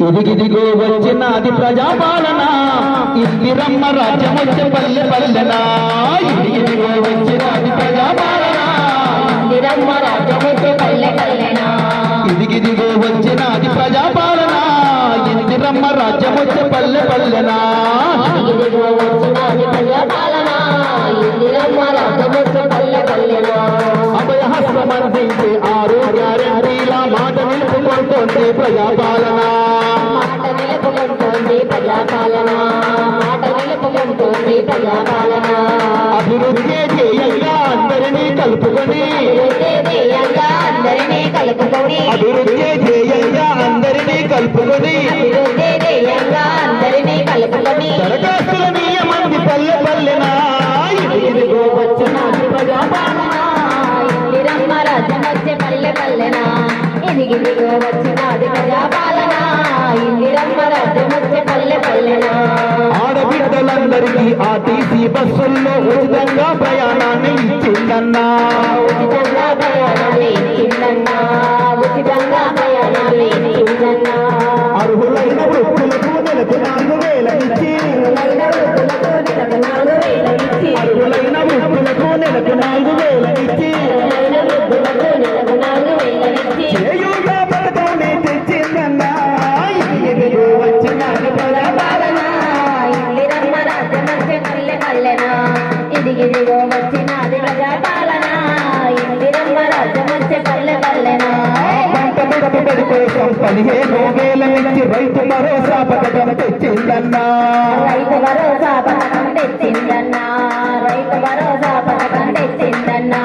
ఇదిగిదిగో వచ్చినది ప్రజాపాలన, ఇందిరమ్మ రాజ్యమొచ్చే పల్లె పల్లెనా. ఇదిగిదిగో వచ్చినది ప్రజాపాలన, ఇందిరమ్మ రాజ్యమొచ్చే పల్లె పల్లెనా. ఇదిగిదిగో వచ్చినది ప్రజాపాలన, ఇందిరమ్మ రాజ్యమొచ్చే పల్లె పల్లెనా. ఇదిగిదిగో వచ్చినది ప్రజాపాలన, ఇందిరమ్మ రాజ్యమొచ్చే పల్లె పల్లెనా. అభయహస్తమందించే 6 గ్యారెంటీల మాట నిలుపుకుంటోంది ప్రజాపాలన. మాట నిలుపుకుంటోంది ప్రజాపాలన, మాట నిలుపుకుంటోంది ప్రజాపాలన. అభివృద్ధి ధ్యేయంగా అందరినీ కలుపుకొని, అందరినీ కలుపుకొని, అభివృద్ధి ధ్యేయంగా అందరినీ కలుపుకొని, అభివృద్ధి ధ్యేయంగా అందరినీ కలుపుకొని, దరఖాస్తుల నియమంది పల్లె పల్లెనా. ఇదిగిదిగో వచ్చినది ప్రజాపాలన, ఇందిరమ్మ రాజ్యమొచ్చే పల్లె పల్లెనా. ఇదిగిదిగో వచ్చినది ప్రజాపాలన, ఇందిరమ్మ రాజ్యమొచ్చే పల్లె పల్లెనా. ఆడబిడ్డలందరికీ ఆర్టీసీ బస్సుల్లో ఉచితంగా ప్రయాణాన్ని ఇచ్చిందన్నా. ఉచితంగా ప్రయాణాన్ని ఇచ్చిందన్నా, ఉచితంగా ప్రయాణాన్ని ఇచ్చిందన్నా. అర్హులైన వృద్ధులకు నెలకు 4,000 ఇచ్చి, అర్హులైన వృద్ధులకు నెలకు 4,000 ఇచ్చి, అర్హులైన వృద్ధులకు నెలకు 4,000 ఇచ్చి, అర్హులైన వృద్ధులకు నెలకు 4,000 ఇచ్చి, చేయూత పథకాన్ని తెచ్చిందన్నా. ఇదిగిదిగో వచ్చినది ప్రజాపాలన, ఇందిరమ్మ రాజ్యమొచ్చే పల్లె పల్లెనా. ఇదిగిదిగో వచ్చినది ప్రజాపాలన, ఇందిరమ్మ రాజ్యమొచ్చే పల్లె పల్లెనా. పంట పెట్టుబడి కోసం 15,000 ఇచ్చి రైతు భరోసా పథకం తెచ్చిందన్నా. రైతు భరోసా పథకం తెచ్చిందన్నా, రైతు భరోసా పథకం తెచ్చిందన్నా.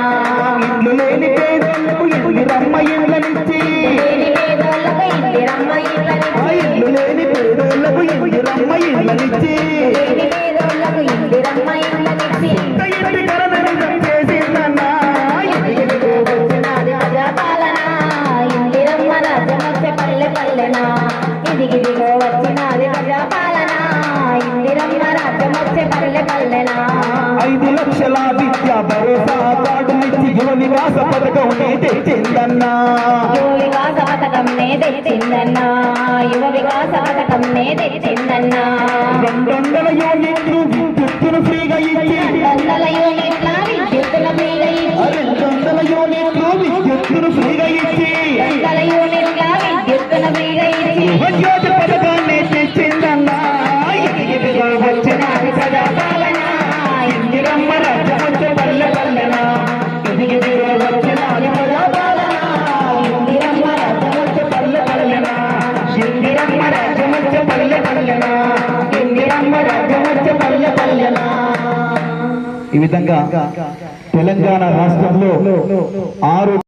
ఇల్లు లేని పేదలకు ఇందిరమ్మ ఇళ్ళనిచ్చి, లేని పేదోళ్ళకు ఇందిరమ్మ ఇళ్ళనిచ్చి, ఇల్లు లేని పేదలకు ఇందిరమ్మ ఇళ్ళనిచ్చి, లేని పేదోళ్ళకు ఇందిరమ్మ ఇళ్ళనిచ్చి, ఇంటి కరణం చేసిందన్నా. ఇదిగిదిగో వచ్చినది ప్రజాపాలన, ఇందిరమ్మ రాజ్యమొచ్చే పల్లె పల్లెనా. ఇదిగిదిగో వచ్చినది ప్రజాపాలన, ఇందిరమ్మ రాజ్యమొచ్చే పల్లె పల్లెనా. 5 లక్షల విద్యా భరోసా కార్డులిచ్చి యువ వికాస పథకం తెచ్చిందన్నా. యువ వికాస పథకం తెచ్చిందన్నా, యువ వికాస పథకం తెచ్చిందన్నా. 200 యూనిట్లు విద్యుత్తును ఫ్రీగా ఇచ్చి, 200 యూనిట్ల విద్యుత్తుల ఫ్రీగా ఇచ్చి, 200 యూనిట్లు విద్యుత్తును ఫ్రీగా ఇచ్చి, 200 యూనిట్ల విద్యుత్తుల ఫ్రీగా ఇచ్చి, యువజ్యోతి పథకాన్ని తెచ్చిందన్నా. ఇదిగిదిగో వచ్చినది ప్రజాపాలన, ఇందిరమ్మ రాజ్యమొచ్చే పల్లె పల్లెనా. ఇదిగిదిగో వచ్చినది ప్రజాపాలన, ఇందిరమ్మ రాజ్యమొచ్చే పల్లె పల్లెనా. ఇందిరమ్మ రాజ్యమొచ్చే పల్లె పల్లెనా, ఇందిరమ్మ రాజ్యమొచ్చే పల్లె పల్లెనా. ఈ విధంగా తెలంగాణ రాష్ట్రంలో 6